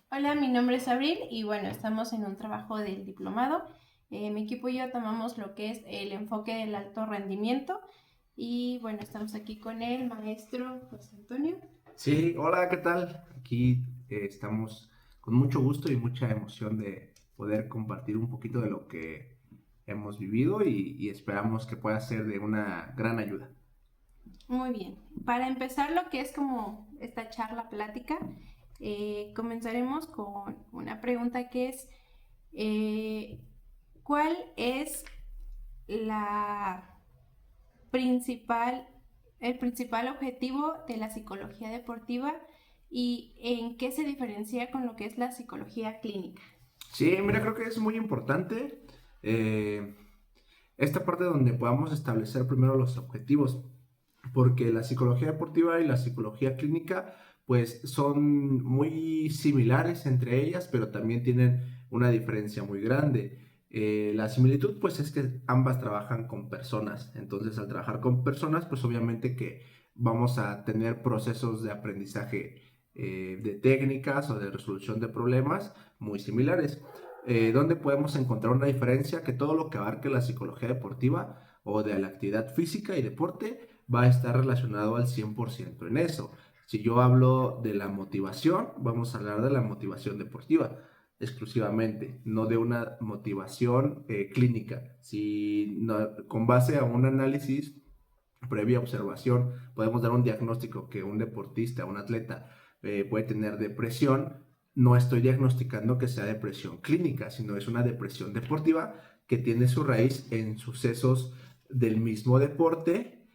Hola, mi nombre es Abril y bueno, estamos en un trabajo del diplomado. Mi equipo y yo tomamos lo que es el enfoque del alto rendimiento y bueno, estamos aquí con el maestro José Antonio. Sí, hola, ¿qué tal? Aquí estamos con mucho gusto y mucha emoción de poder compartir un poquito de lo que hemos vivido y esperamos que pueda ser de una gran ayuda. Muy bien, para empezar lo que es como esta charla plática, comenzaremos con una pregunta que es, eh, ¿cuál es la principal, el principal objetivo de la psicología deportiva y en qué se diferencia con lo que es la psicología clínica? Sí, mira, creo que es muy importante eh, esta parte donde podamos establecer primero los objetivos, porque la psicología deportiva y la psicología clínica pues son muy similares entre ellas, pero también tienen una diferencia muy grande. La similitud pues es que ambas trabajan con personas, entonces al trabajar con personas pues obviamente que vamos a tener procesos de aprendizaje de técnicas o de resolución de problemas muy similares. ¿Dónde podemos encontrar una diferencia? Que todo lo que abarque la psicología deportiva o de la actividad física y deporte va a estar relacionado al 100% en eso. Si yo hablo de la motivación, vamos a hablar de la motivación deportiva exclusivamente, no de una motivación clínica. Si no, con base a un análisis previa observación podemos dar un diagnóstico que un deportista, un atleta puede tener depresión, no estoy diagnosticando que sea depresión clínica, sino es una depresión deportiva que tiene su raíz en sucesos del mismo deporte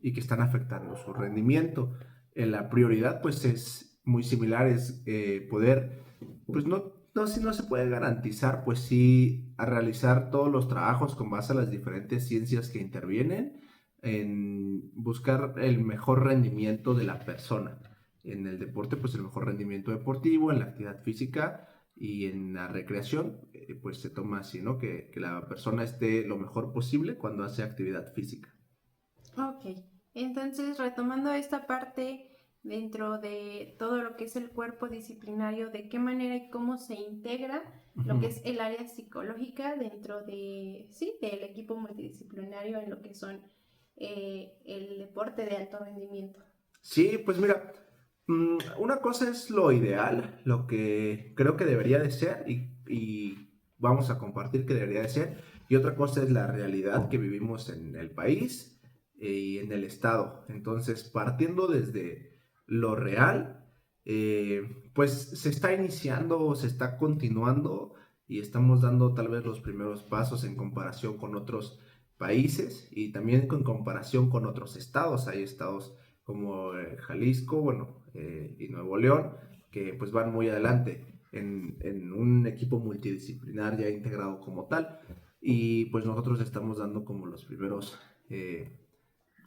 y que están afectando su rendimiento. La prioridad pues es muy similar, es poder, pues no se puede garantizar, pues sí, a realizar todos los trabajos con base a las diferentes ciencias que intervienen en buscar el mejor rendimiento de la persona. En el deporte, pues el mejor rendimiento deportivo, en la actividad física y en la recreación, pues se toma así, ¿no? Que la persona esté lo mejor posible cuando hace actividad física. Ok, entonces retomando esta parte dentro de todo lo que es el cuerpo disciplinario, ¿de qué manera y cómo se integra Uh lo que -huh. es el área psicológica dentro de, sí, del equipo multidisciplinario en lo que son el deporte de alto rendimiento? Sí, pues mira, una cosa es lo ideal, lo que creo que debería de ser y vamos a compartir que debería de ser, y otra cosa es la realidad que vivimos en el país y en el estado. Entonces, partiendo desde lo real, pues se está iniciando, se está continuando y estamos dando tal vez los primeros pasos en comparación con otros países y también con comparación con otros estados. Hay estados como Jalisco, bueno, y Nuevo León, que pues van muy adelante en un equipo multidisciplinar ya integrado como tal. Y pues nosotros estamos dando como los primeros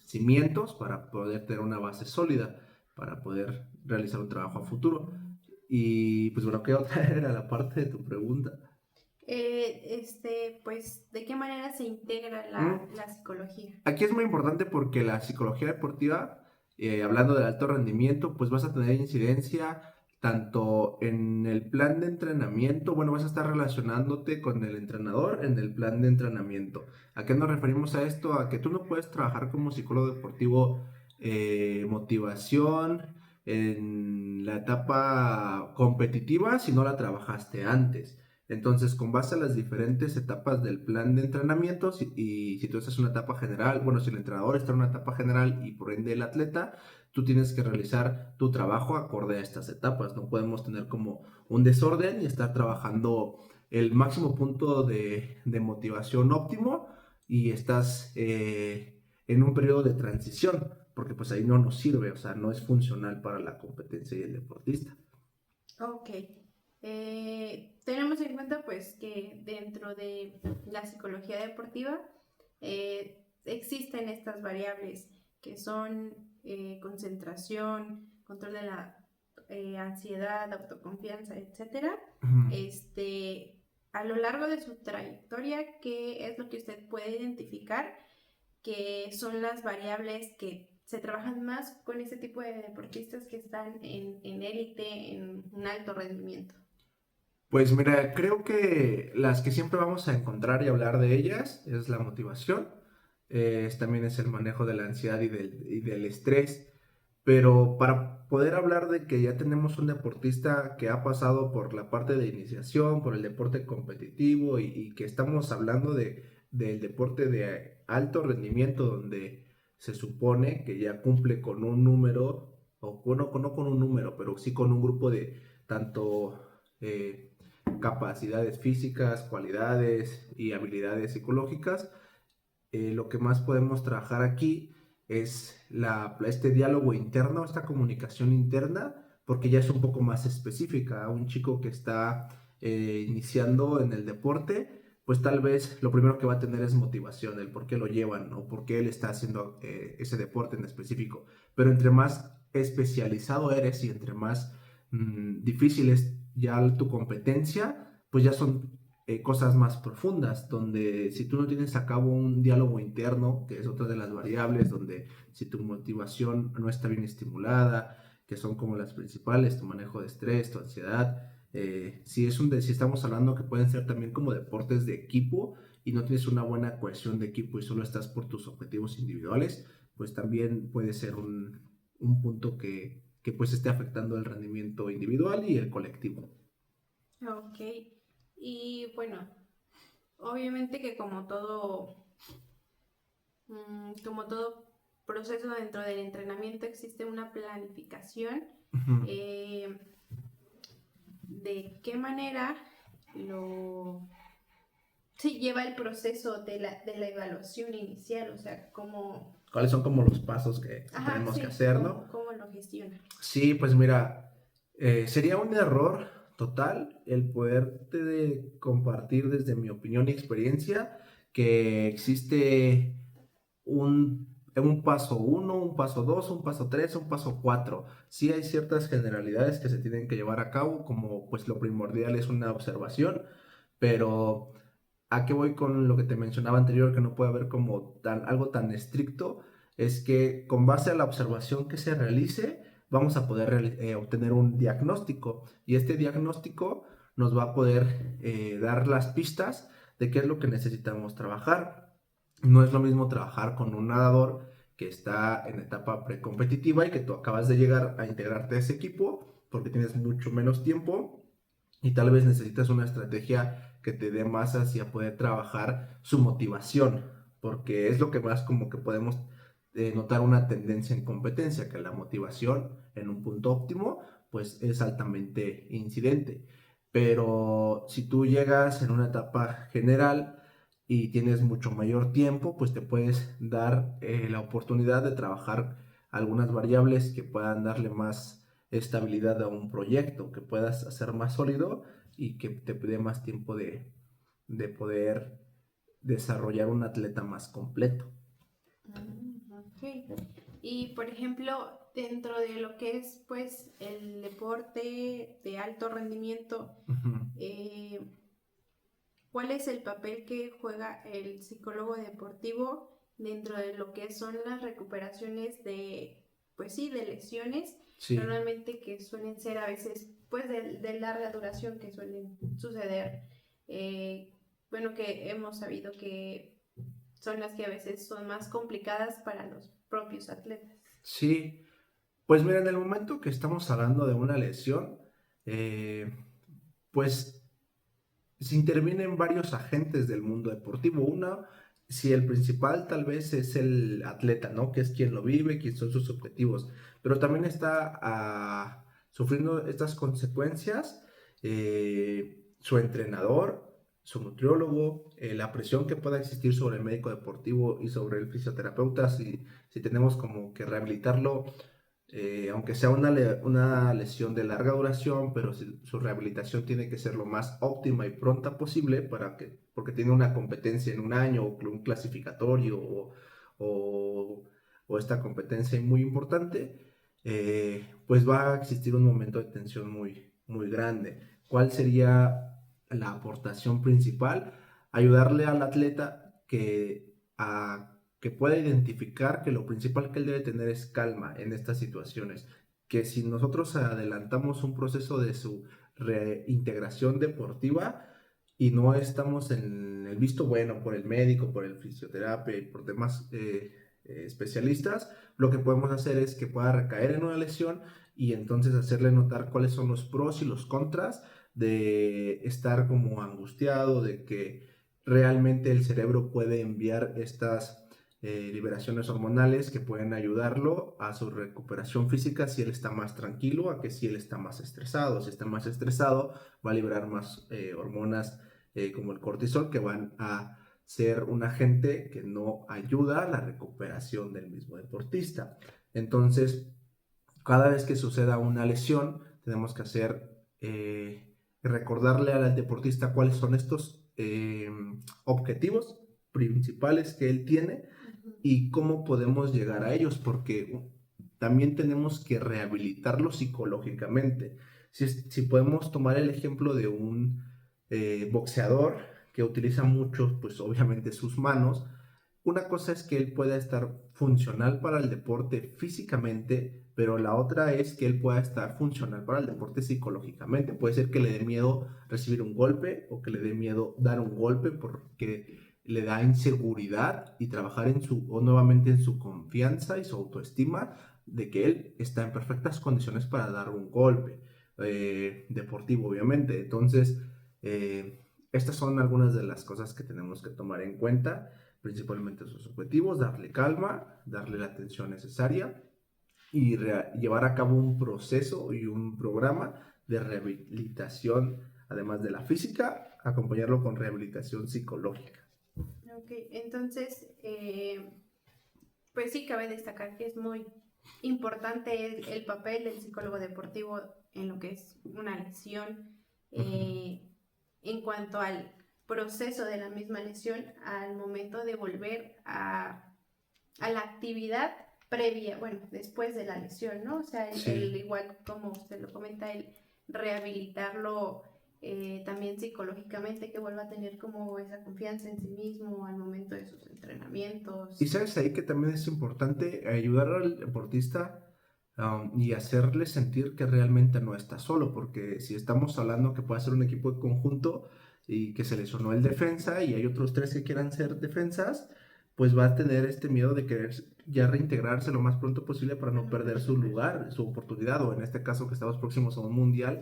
cimientos para poder tener una base sólida, para poder realizar un trabajo a futuro. Y pues bueno, ¿qué otra era la parte de tu pregunta? Pues, ¿de qué manera se integra Mm, la psicología? Aquí es muy importante porque la psicología deportiva, hablando del alto rendimiento, pues vas a tener incidencia tanto en el plan de entrenamiento, bueno, vas a estar relacionándote con el entrenador en el plan de entrenamiento. ¿A qué nos referimos a esto? A que tú no puedes trabajar como psicólogo deportivo motivación en la etapa competitiva si no la trabajaste antes. Entonces, con base a las diferentes etapas del plan de entrenamiento, y si tú estás en una etapa general, bueno, si el entrenador está en una etapa general y por ende el atleta, tú tienes que realizar tu trabajo acorde a estas etapas. No podemos tener como un desorden y estar trabajando el máximo punto de motivación óptimo y estás en un periodo de transición, porque pues ahí no nos sirve, o sea, no es funcional para la competencia y el deportista. Ok. Tenemos en cuenta pues que dentro de la psicología deportiva existen estas variables que son concentración, control de la ansiedad, autoconfianza, etcétera. A lo largo de su trayectoria, ¿qué es lo que usted puede identificar que son las variables que se trabajan más con ese tipo de deportistas que están en élite, en un alto rendimiento? Pues mira, creo que las que siempre vamos a encontrar y hablar de ellas es la motivación, también es el manejo de la ansiedad y del estrés, pero para poder hablar de que ya tenemos un deportista que ha pasado por la parte de iniciación, por el deporte competitivo y que estamos hablando del deporte de alto rendimiento donde se supone que ya cumple con un número, o bueno, no con un número, pero sí con un grupo de tanto capacidades físicas, cualidades y habilidades psicológicas. Lo que más podemos trabajar aquí es este diálogo interno, esta comunicación interna, porque ya es un poco más específica. Un chico que está iniciando en el deporte, pues tal vez lo primero que va a tener es motivación, el por qué lo llevan o por qué él está haciendo ese deporte en específico. Pero entre más especializado eres y entre más difícil es ya tu competencia, pues ya son cosas más profundas, donde si tú no tienes a cabo un diálogo interno, que es otra de las variables, donde si tu motivación no está bien estimulada, que son como las principales, tu manejo de estrés, tu ansiedad, si estamos hablando que pueden ser también como deportes de equipo y no tienes una buena cohesión de equipo y solo estás por tus objetivos individuales, pues también puede ser un punto que pues esté afectando el rendimiento individual y el colectivo. Ok, y bueno, obviamente que como todo proceso dentro del entrenamiento existe una planificación. Ujú. eh, ¿De qué manera lo sí lleva el proceso de la evaluación inicial? O sea, cómo, ¿Cuáles son como los pasos que ajá, tenemos que sí, hacer, no? cómo lo gestiona. Sí, pues mira, sería un error total el poderte compartir desde mi opinión y experiencia que existe un paso uno, un paso 2, un paso 3, un paso 4. Sí hay ciertas generalidades que se tienen que llevar a cabo, como pues lo primordial es una observación, pero ¿a qué voy con lo que te mencionaba anterior, que no puede haber como algo tan estricto? Es que con base a la observación que se realice, vamos a poder obtener un diagnóstico y este diagnóstico nos va a poder dar las pistas de qué es lo que necesitamos trabajar. No es lo mismo trabajar con un nadador que está en etapa precompetitiva y que tú acabas de llegar a integrarte a ese equipo porque tienes mucho menos tiempo y tal vez necesitas una estrategia que te dé más hacia poder trabajar su motivación, porque es lo que más como que podemos notar una tendencia en competencia, que la motivación en un punto óptimo pues es altamente incidente. Pero si tú llegas en una etapa general y tienes mucho mayor tiempo, pues te puedes dar la oportunidad de trabajar algunas variables que puedan darle más estabilidad a un proyecto, que puedas hacer más sólido y que te dé más tiempo de poder desarrollar un atleta más completo. Ok. Y por ejemplo, dentro de lo que es pues el deporte de alto rendimiento, Ujú. eh, ¿cuál es el papel que juega el psicólogo deportivo dentro de lo que son las recuperaciones pues sí, de lesiones, Sí, normalmente que suelen ser a veces, pues de larga duración que suelen suceder? eh, bueno, que hemos sabido que son las que a veces son más complicadas para los propios atletas. sí. Pues mira, en el momento que estamos hablando de una lesión, pues se intervienen varios agentes del mundo deportivo. Una, si el principal tal vez es el atleta, ¿no? Que es quien lo vive, quién son sus objetivos. Pero también está sufriendo estas consecuencias su entrenador, su nutriólogo, la presión que pueda existir sobre el médico deportivo y sobre el fisioterapeuta si tenemos como que rehabilitarlo aunque sea una lesión de larga duración, pero su rehabilitación tiene que ser lo más óptima y pronta posible porque tiene una competencia en un año o un clasificatorio o- o esta competencia muy importante, pues va a existir un momento de tensión muy, muy grande. ¿Cuál sería la aportación principal? Ayudarle al atleta que pueda identificar que lo principal que él debe tener es calma en estas situaciones, que si nosotros adelantamos un proceso de su reintegración deportiva y no estamos en el visto bueno por el médico, por el fisioterapia y por demás especialistas, lo que podemos hacer es que pueda recaer en una lesión y entonces hacerle notar cuáles son los pros y los contras de estar como angustiado, de que realmente el cerebro puede enviar estas liberaciones hormonales que pueden ayudarlo a su recuperación física si él está más tranquilo, a que si él está más estresado. Si está más estresado, va a liberar más hormonas como el cortisol, que van a ser un agente que no ayuda a la recuperación del mismo deportista. Entonces, cada vez que suceda una lesión, tenemos que recordarle al deportista cuáles son estos objetivos principales que él tiene y cómo podemos llegar a ellos, porque también tenemos que rehabilitarlo psicológicamente. Si podemos tomar el ejemplo de un boxeador que utiliza mucho, pues obviamente sus manos, una cosa es que él pueda estar funcional para el deporte físicamente, pero la otra es que él pueda estar funcional para el deporte psicológicamente. Puede ser que le dé miedo recibir un golpe o que le dé miedo dar un golpe porque le da inseguridad, y trabajar o nuevamente en su confianza y su autoestima de que él está en perfectas condiciones para dar un golpe deportivo, obviamente. Entonces, estas son algunas de las cosas que tenemos que tomar en cuenta, principalmente sus objetivos: darle calma, darle la atención necesaria y llevar a cabo un proceso y un programa de rehabilitación, además de la física, acompañarlo con rehabilitación psicológica. Ok, entonces, pues sí, cabe destacar que es muy importante el papel del psicólogo deportivo en lo que es una lesión, en cuanto al proceso de la misma lesión, al momento de volver a la actividad previa, bueno, después de la lesión, ¿no? O sea, el igual como usted lo comenta, el rehabilitarlo también psicológicamente, que vuelva a tener como esa confianza en sí mismo al momento de sus entrenamientos. Y sabes ahí que también es importante ayudar al deportista y hacerle sentir que realmente no está solo, porque si estamos hablando que puede ser un equipo de conjunto y que se lesionó el defensa y hay otros tres que quieran ser defensas, pues va a tener este miedo de querer ya reintegrarse lo más pronto posible para no perder su lugar, su oportunidad, o en este caso que estamos próximos a un mundial,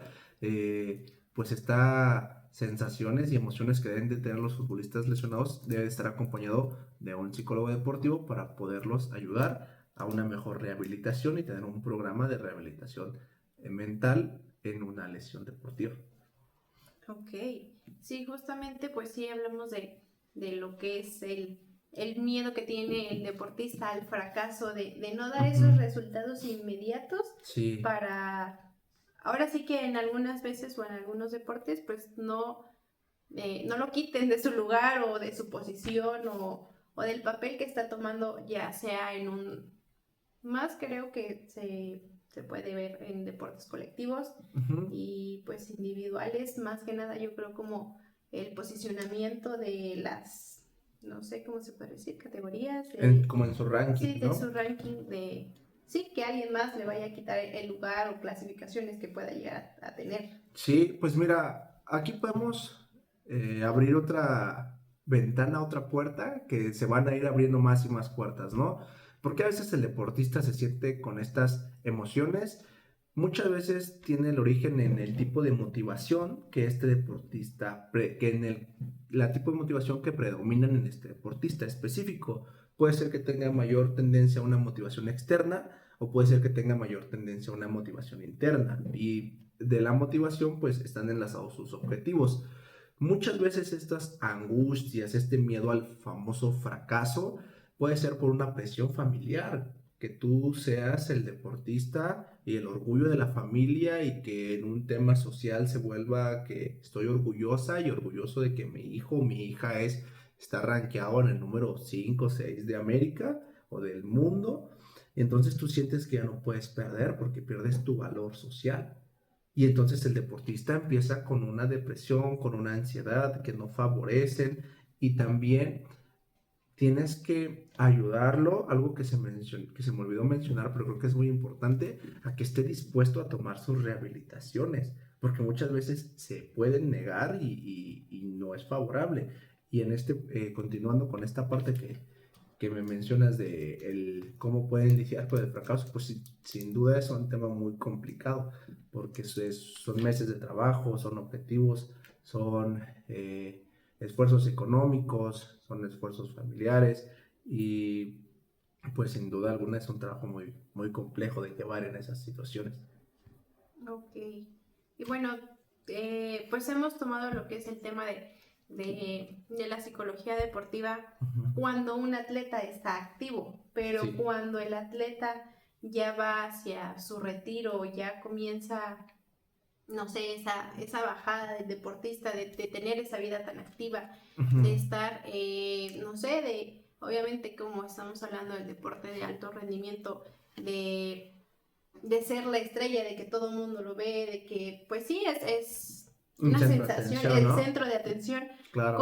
pues estas sensaciones y emociones que deben de tener los futbolistas lesionados debe estar acompañado de un psicólogo deportivo para poderlos ayudar a una mejor rehabilitación y tener un programa de rehabilitación mental en una lesión deportiva. Ok, sí, justamente pues sí hablamos de lo que es el miedo que tiene el deportista al fracaso, de no dar esos resultados inmediatos, sí, para, ahora sí que en algunas veces o en algunos deportes pues no lo quiten de su lugar o de su posición o del papel que está tomando, ya sea en un, más creo que se puede ver en deportes colectivos y pues individuales, más que nada yo creo como el posicionamiento de las, no sé cómo se puede decir, categorías. Como en su ranking, sí, ¿no? de su ranking, de sí, que alguien más le vaya a quitar el lugar o clasificaciones que pueda llegar a tener. Sí, pues mira, aquí podemos abrir otra ventana, otra puerta, que se van a ir abriendo más y más puertas, ¿no? Porque a veces el deportista se siente con estas emociones. Muchas veces tiene el origen en el tipo de motivación que este deportista, la tipo de motivación que predominan en este deportista específico. Puede ser que tenga mayor tendencia a una motivación externa o puede ser que tenga mayor tendencia a una motivación interna. Y de la motivación pues están enlazados sus objetivos. Muchas veces estas angustias, este miedo al famoso fracaso, puede ser por una presión familiar, que tú seas el deportista y el orgullo de la familia y que en un tema social se vuelva que estoy orgullosa y orgulloso de que mi hijo o mi hija está rankeado en el número 5 o 6 de América o del mundo. Entonces tú sientes que ya no puedes perder porque pierdes tu valor social. Y entonces el deportista empieza con una depresión, con una ansiedad que no favorecen, y también tienes que ayudarlo, algo que se me olvidó mencionar, pero creo que es muy importante, a que esté dispuesto a tomar sus rehabilitaciones, porque muchas veces se pueden negar y no es favorable. Y continuando con esta parte que me mencionas de cómo pueden lidiar con el fracaso, pues sin duda es un tema muy complicado, porque son meses de trabajo, son objetivos, son esfuerzos económicos, son esfuerzos familiares y pues sin duda alguna es un trabajo muy, muy complejo de llevar en esas situaciones. Ok. Y bueno, pues hemos tomado lo que es el tema de la psicología deportiva Uh-huh. cuando un atleta está activo, pero Sí. cuando el atleta ya va hacia su retiro, ya comienza, no sé, esa bajada del deportista, de tener esa vida tan activa, Uh-huh. de estar, no sé, obviamente como estamos hablando del deporte de alto rendimiento, de ser la estrella, de que todo el mundo lo ve, de que, pues sí, es Un una centro de sensación, atención, el ¿no? centro de atención. Claro.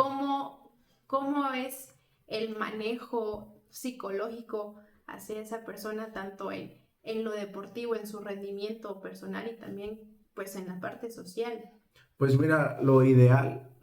¿Cómo es el manejo psicológico hacia esa persona, tanto en lo deportivo, en su rendimiento personal y también, pues, en la parte social? Pues mira, lo ideal,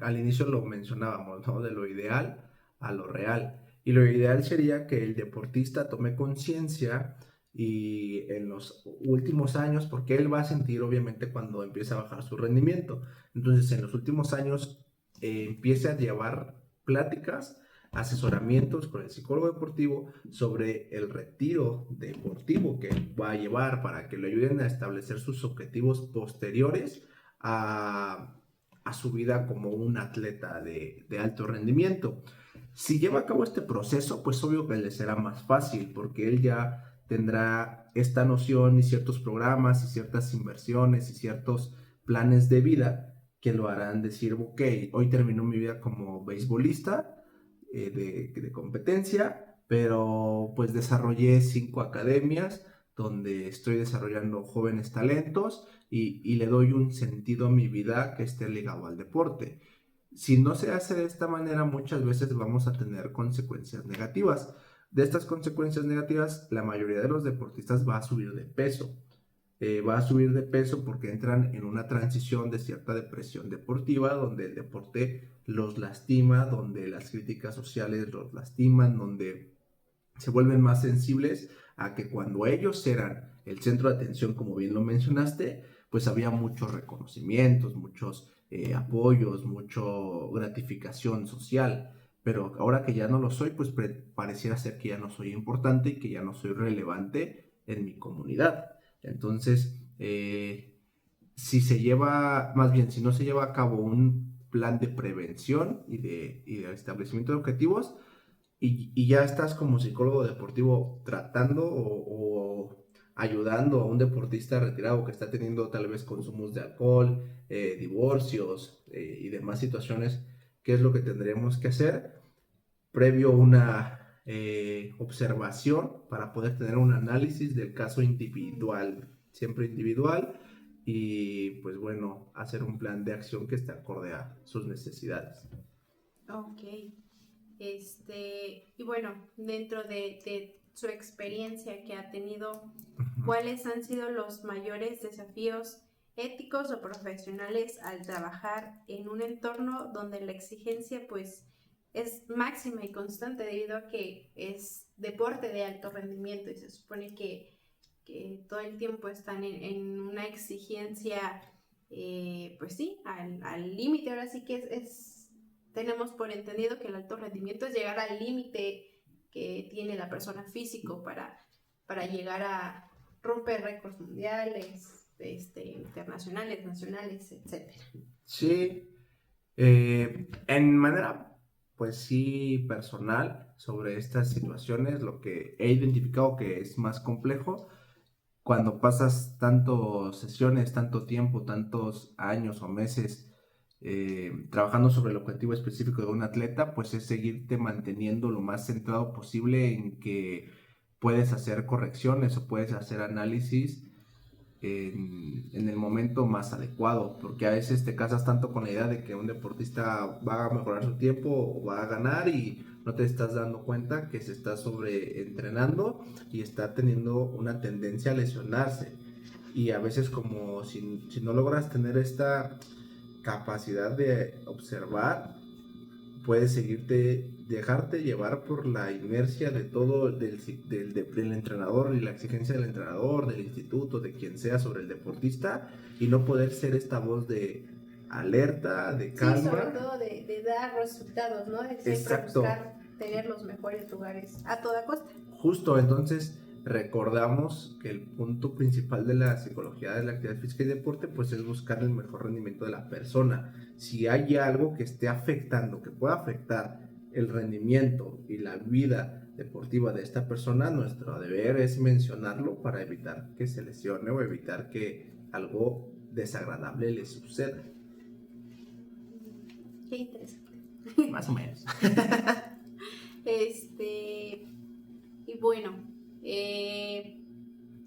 al inicio lo mencionábamos, ¿no? De lo ideal a lo real. Y lo ideal sería que el deportista tome conciencia y en los últimos años, porque él va a sentir obviamente cuando empieza a bajar su rendimiento. Entonces, en los últimos años empiece a llevar pláticas, asesoramientos con el psicólogo deportivo sobre el retiro deportivo que va a llevar para que le ayuden a establecer sus objetivos posteriores a, a su vida como un atleta de alto rendimiento. Si lleva a cabo este proceso, pues obvio que le será más fácil porque él ya tendrá esta noción y ciertos programas y ciertas inversiones y ciertos planes de vida que lo harán decir, ok, hoy terminó mi vida como beisbolista de competencia, pero pues desarrollé 5 academias donde estoy desarrollando jóvenes talentos y le doy un sentido a mi vida que esté ligado al deporte. Si no se hace de esta manera, muchas veces vamos a tener consecuencias negativas. De estas consecuencias negativas, la mayoría de los deportistas va a subir de peso. Va a subir de peso porque entran en una transición de cierta depresión deportiva, donde el deporte los lastima, donde las críticas sociales los lastiman, donde se vuelven más sensibles a que cuando ellos eran el centro de atención, como bien lo mencionaste, pues había muchos reconocimientos, muchos apoyos, mucho gratificación social. Pero ahora que ya no lo soy, pues pareciera ser que ya no soy importante y que ya no soy relevante en mi comunidad. Entonces, si no se lleva a cabo un plan de prevención y de establecimiento de objetivos, y ya estás como psicólogo deportivo tratando o ayudando a un deportista retirado que está teniendo tal vez consumos de alcohol, divorcios y demás situaciones, ¿qué es lo que tendremos que hacer? Previo una observación para poder tener un análisis del caso individual, siempre individual, y pues bueno, hacer un plan de acción que esté acorde a sus necesidades. Ok. Y bueno, dentro de su experiencia que ha tenido, ¿cuáles han sido los mayores desafíos éticos o profesionales al trabajar en un entorno donde la exigencia pues es máxima y constante debido a que es deporte de alto rendimiento y se supone que todo el tiempo están en una exigencia, pues sí, al límite? Ahora sí que tenemos por entendido que el alto rendimiento es llegar al límite que tiene la persona físico para llegar a romper récords mundiales, internacionales, nacionales, etc. Sí, en manera, pues sí, personal sobre estas situaciones, lo que he identificado que es más complejo, cuando pasas tantas sesiones, tanto tiempo, tantos años o meses trabajando sobre el objetivo específico de un atleta, pues es seguirte manteniendo lo más centrado posible en que puedes hacer correcciones o puedes hacer análisis en el momento más adecuado, porque a veces te casas tanto con la idea de que un deportista va a mejorar su tiempo o va a ganar y no te estás dando cuenta que se está sobreentrenando y está teniendo una tendencia a lesionarse. Y a veces como si no logras tener esta capacidad de observar, puedes dejarte llevar por la inercia de todo, del entrenador y la exigencia del entrenador, del instituto, de quien sea sobre el deportista, y no poder ser esta voz de alerta, de calma. Sí, sobre todo de dar resultados, ¿no? De siempre Exacto. buscar tener los mejores lugares a toda costa. Justo, entonces recordamos que el punto principal de la psicología de la actividad física y deporte pues es buscar el mejor rendimiento de la persona. Si hay algo que esté afectando, que pueda afectar el rendimiento y la vida deportiva de esta persona, nuestro deber es mencionarlo para evitar que se lesione o evitar que algo desagradable le suceda. Qué interesante. Más o menos. Y bueno,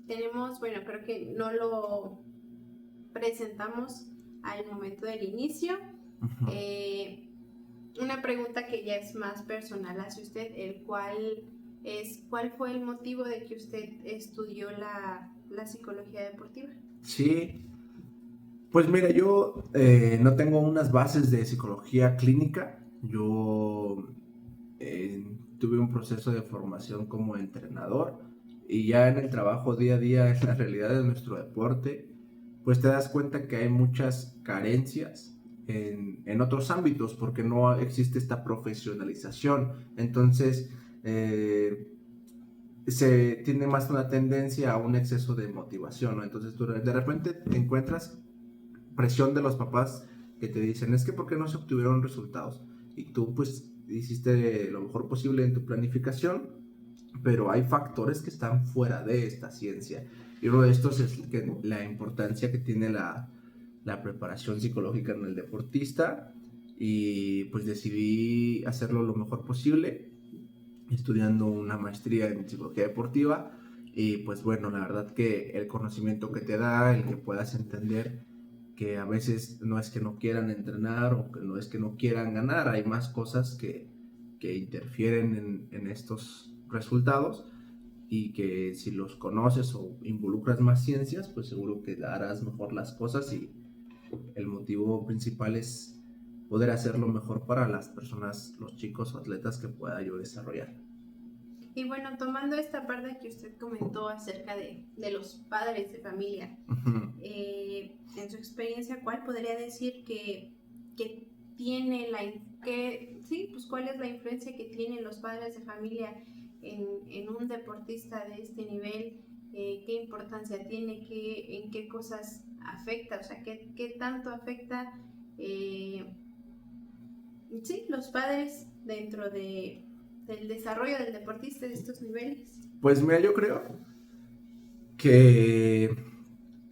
tenemos, bueno, creo que no lo presentamos al momento del inicio. Una pregunta que ya es más personal hacia usted, ¿cuál fue el motivo de que usted estudió la psicología deportiva? Sí, pues mira, yo no tengo unas bases de psicología clínica. Yo tuve un proceso de formación como entrenador y ya en el trabajo día a día, en la realidad de nuestro deporte, pues te das cuenta que hay muchas carencias en otros ámbitos porque no existe esta profesionalización. Entonces, se tiene más una tendencia a un exceso de motivación, ¿no? Entonces tú de repente te encuentras presión de los papás que te dicen, es que ¿por qué no se obtuvieron resultados? Y tú pues hiciste lo mejor posible en tu planificación, pero hay factores que están fuera de esta ciencia. Y uno de estos es la importancia que tiene la preparación psicológica en el deportista, y pues decidí hacerlo lo mejor posible, estudiando una maestría en psicología deportiva. Y pues bueno, la verdad que el conocimiento que te da, el que puedas entender que a veces no es que no quieran entrenar o que no es que no quieran ganar, hay más cosas que interfieren en estos resultados, y que si los conoces o involucras más ciencias, pues seguro que harás mejor las cosas, y el motivo principal es poder hacerlo mejor para las personas, los chicos o atletas que pueda yo desarrollar. Y bueno, tomando esta parte que usted comentó acerca de los padres de familia, en su experiencia, ¿cuál podría decir que tiene cuál es la influencia que tienen los padres de familia en un deportista de este nivel? ¿Qué importancia tiene? ¿En qué cosas afecta? O sea, ¿qué tanto afecta los padres dentro del desarrollo del deportista de estos niveles? Pues mira, yo creo que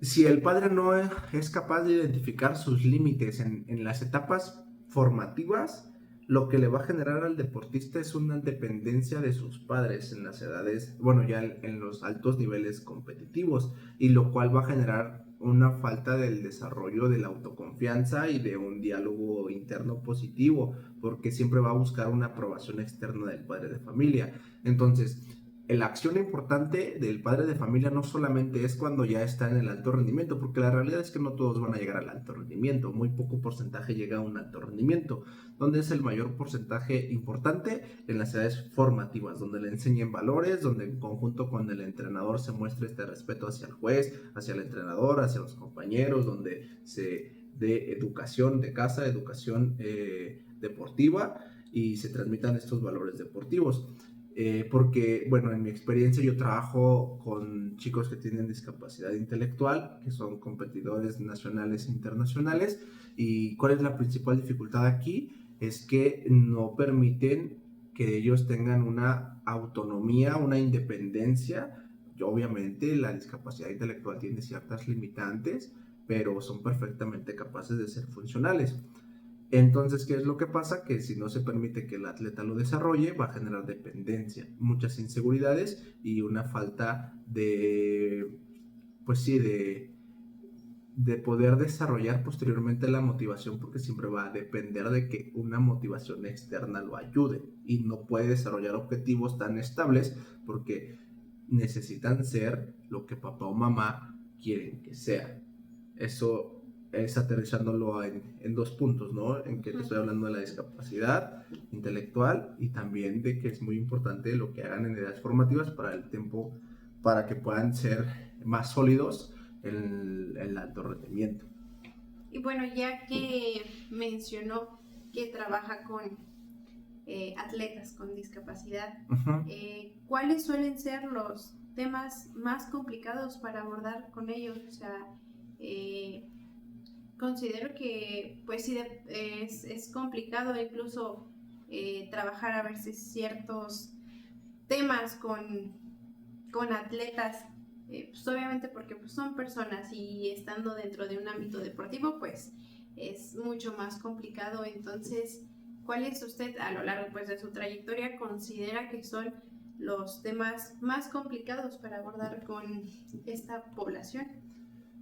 si el padre no es capaz de identificar sus límites en las etapas formativas, lo que le va a generar al deportista es una dependencia de sus padres en las edades, bueno, ya en los altos niveles competitivos, y lo cual va a generar una falta del desarrollo de la autoconfianza y de un diálogo interno positivo, porque siempre va a buscar una aprobación externa del padre de familia. Entonces, la acción importante del padre de familia no solamente es cuando ya está en el alto rendimiento, porque la realidad es que no todos van a llegar al alto rendimiento, muy poco porcentaje llega a un alto rendimiento. Donde es el mayor porcentaje importante? En las edades formativas, donde le enseñen valores, donde en conjunto con el entrenador se muestre este respeto hacia el juez, hacia el entrenador, hacia los compañeros, donde se dé educación de casa, educación deportiva, y se transmitan estos valores deportivos. Porque, bueno, en mi experiencia yo trabajo con chicos que tienen discapacidad intelectual, que son competidores nacionales e internacionales, y ¿cuál es la principal dificultad aquí? Es que no permiten que ellos tengan una autonomía, una independencia. Obviamente la discapacidad intelectual tiene ciertas limitantes, pero son perfectamente capaces de ser funcionales. Entonces, ¿qué es lo que pasa? Que si no se permite que el atleta lo desarrolle, va a generar dependencia, muchas inseguridades y una falta de, pues sí, de poder desarrollar posteriormente la motivación, porque siempre va a depender de que una motivación externa lo ayude, y no puede desarrollar objetivos tan estables porque necesitan ser lo que papá o mamá quieren que sea. Eso es aterrizándolo en dos puntos, ¿no? En que te estoy hablando de la discapacidad intelectual, y también de que es muy importante lo que hagan en edades formativas para el tiempo, para que puedan ser más sólidos en el alto rendimiento. Y bueno, ya que mencionó que trabaja con atletas con discapacidad, ¿cuáles suelen ser los temas más complicados para abordar con ellos? O sea, considero que pues sí es complicado incluso trabajar a veces ciertos temas con atletas, pues obviamente porque pues son personas, y estando dentro de un ámbito deportivo pues es mucho más complicado. Entonces, ¿cuáles usted a lo largo pues de su trayectoria considera que son los temas más complicados para abordar con esta población?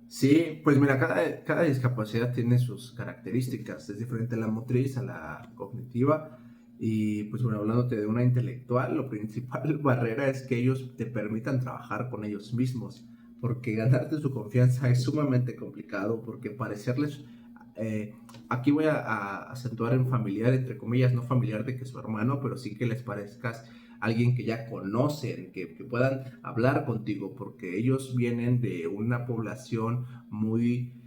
Sí, pues mira, cada discapacidad tiene sus características, es diferente la motriz a la cognitiva. Y pues bueno, hablándote de una intelectual, lo principal barrera es que ellos te permitan trabajar con ellos mismos, porque ganarte su confianza es sumamente complicado, porque parecerles, eh, aquí voy a acentuar en familiar, entre comillas, no familiar de que su hermano, pero sí que les parezcas alguien que ya conocen, que puedan hablar contigo, porque ellos vienen de una población muy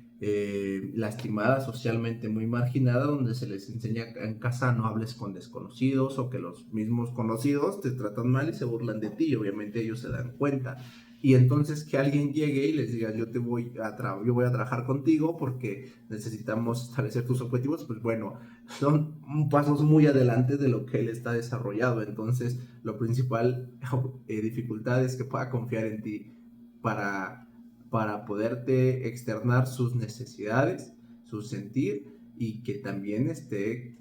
lastimada socialmente, muy marginada, donde se les enseña en casa no hables con desconocidos, o que los mismos conocidos te tratan mal y se burlan de ti, y obviamente ellos se dan cuenta. Y entonces que alguien llegue y les diga, yo voy a trabajar contigo porque necesitamos establecer tus objetivos, pues bueno, son pasos muy adelante de lo que él está desarrollado. Entonces lo principal dificultad es que pueda confiar en ti para, para poderte externar sus necesidades, su sentir, y que también esté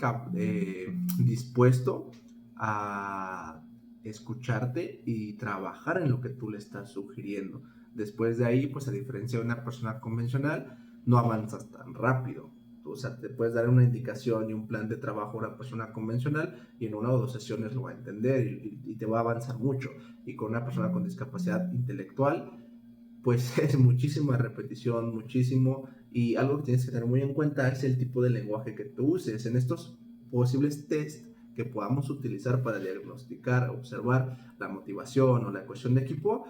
dispuesto a escucharte y trabajar en lo que tú le estás sugiriendo. Después de ahí, pues a diferencia de una persona convencional, no avanzas tan rápido. O sea, te puedes dar una indicación y un plan de trabajo a una persona convencional, y en una o dos sesiones lo va a entender y te va a avanzar mucho. Y con una persona con discapacidad intelectual, pues es muchísima repetición, muchísimo. Y algo que tienes que tener muy en cuenta es el tipo de lenguaje que tú uses en estos posibles test que podamos utilizar para diagnosticar, observar la motivación o la cohesión de equipo.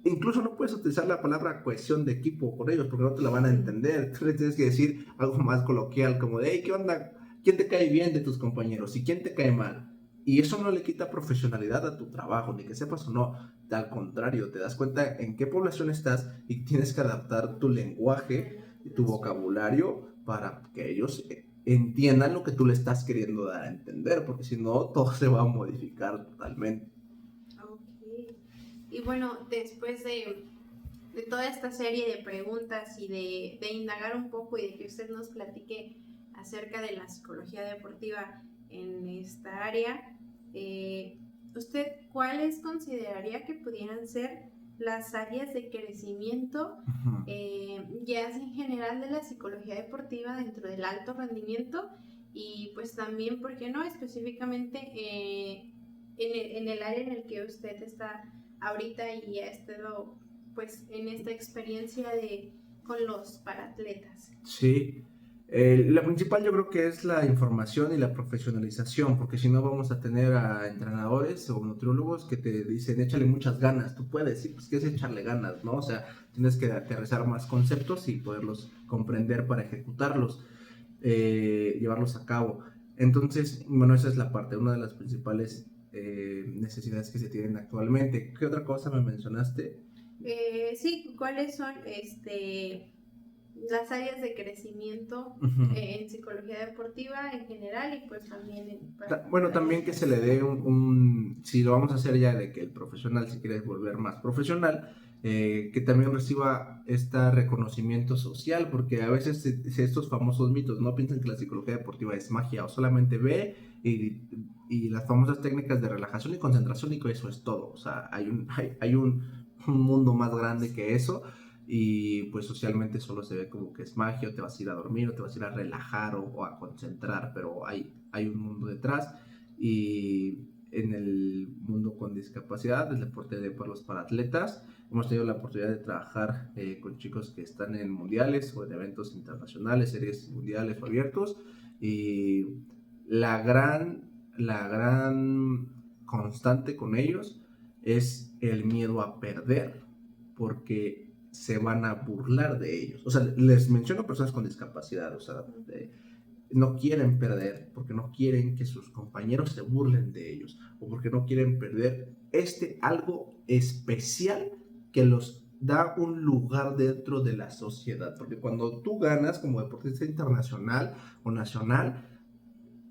Incluso no puedes utilizar la palabra cohesión de equipo con ellos, porque no te la van a entender. Tú les tienes que decir algo más coloquial, como de, hey, ¿qué onda? ¿Quién te cae bien de tus compañeros? ¿Y quién te cae mal? Y eso no le quita profesionalidad a tu trabajo, ni que sepas o no. Al contrario, te das cuenta en qué población estás y tienes que adaptar tu lenguaje y tu vocabulario para que ellos entiendan lo que tú le estás queriendo dar a entender, porque si no, todo se va a modificar totalmente. Ok. Y bueno, después de toda esta serie de preguntas y de indagar un poco, y de que usted nos platique acerca de la psicología deportiva en esta área, ¿usted cuáles consideraría que pudieran ser las áreas de crecimiento, ya en general, de la psicología deportiva dentro del alto rendimiento? Y pues también, ¿por qué no específicamente en el área en el que usted está ahorita y ha estado pues en esta experiencia con los paratletas? Sí, la principal yo creo que es la información y la profesionalización, porque si no vamos a tener a entrenadores o nutriólogos que te dicen échale muchas ganas, tú puedes, sí, pues que es echarle ganas, ¿no? O sea, tienes que aterrizar más conceptos y poderlos comprender para ejecutarlos, llevarlos a cabo. Entonces, bueno, esa es la parte, una de las principales necesidades que se tienen actualmente. ¿Qué otra cosa me mencionaste? Sí, ¿cuáles son las áreas de crecimiento en psicología deportiva en general, y pues también bueno, también que se le dé si lo vamos a hacer ya de que el profesional, si quieres volver más profesional, que también reciba este reconocimiento social, porque a veces estos famosos mitos, ¿no? Piensan que la psicología deportiva es magia, o solamente ve y las famosas técnicas de relajación y concentración, y que eso es todo. O sea, hay un mundo más grande que eso. y pues socialmente solo se ve como que es magia, o te vas a ir a dormir, o te vas a ir a relajar o a concentrar, pero hay un mundo detrás. Y en el mundo con discapacidad, el deporte de para los paratletas, hemos tenido la oportunidad de trabajar con chicos que están en mundiales o en eventos internacionales, series mundiales o abiertos, y la gran constante con ellos es el miedo a perder, porque se van a burlar de ellos. O sea, les menciono personas con discapacidad, o sea, no quieren perder porque no quieren que sus compañeros se burlen de ellos, o porque no quieren perder algo especial que los da un lugar dentro de la sociedad. Porque cuando tú ganas como deportista internacional o nacional,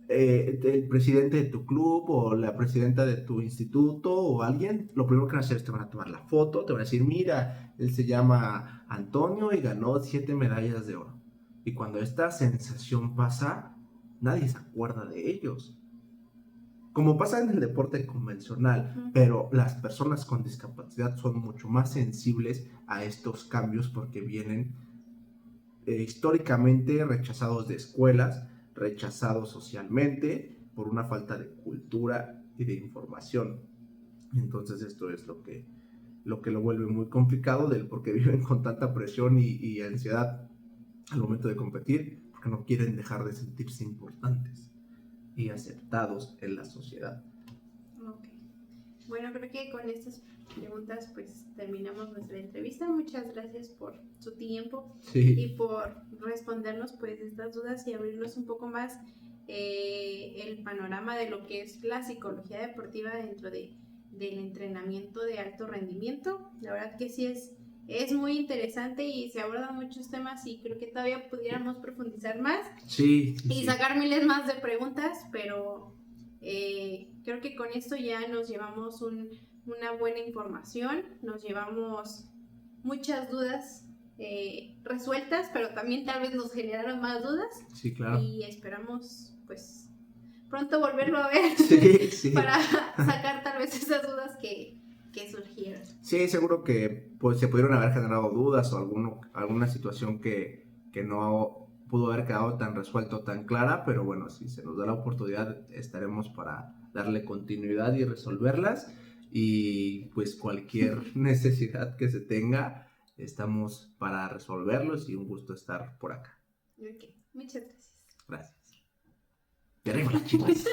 el presidente de tu club o la presidenta de tu instituto o alguien, lo primero que van a hacer es te van a tomar la foto, te van a decir, mira, él se llama Antonio y ganó 7 medallas de oro. Y cuando esta sensación pasa, nadie se acuerda de ellos. Como pasa en el deporte convencional, pero las personas con discapacidad son mucho más sensibles a estos cambios porque vienen históricamente rechazados de escuelas, rechazados socialmente por una falta de cultura y de información. Entonces esto es lo que lo vuelve muy complicado, del porque viven con tanta presión y ansiedad al momento de competir, porque no quieren dejar de sentirse importantes y aceptados en la sociedad. Ok. Bueno, creo que con estas preguntas pues terminamos nuestra entrevista. Muchas gracias por su tiempo y por respondernos pues estas dudas y abrirnos un poco más el panorama de lo que es la psicología deportiva dentro del entrenamiento de alto rendimiento. La verdad que sí es muy interesante y se abordan muchos temas y creo que todavía pudiéramos profundizar más y sacar miles más de preguntas, pero creo que con esto ya nos llevamos una buena información, nos llevamos muchas dudas resueltas, pero también tal vez nos generaron más dudas. Sí, claro. Y esperamos pues pronto volverlo a ver para sacar tal vez esas dudas que surgieron. Sí, seguro que pues, se pudieron haber generado dudas o alguna situación que no pudo haber quedado tan resuelto, tan clara, pero bueno, si se nos da la oportunidad estaremos para darle continuidad y resolverlas, y pues cualquier necesidad que se tenga estamos para resolverlos, y un gusto estar por acá. Ok, muchas gracias. Gracias. Y arriba las Chivas.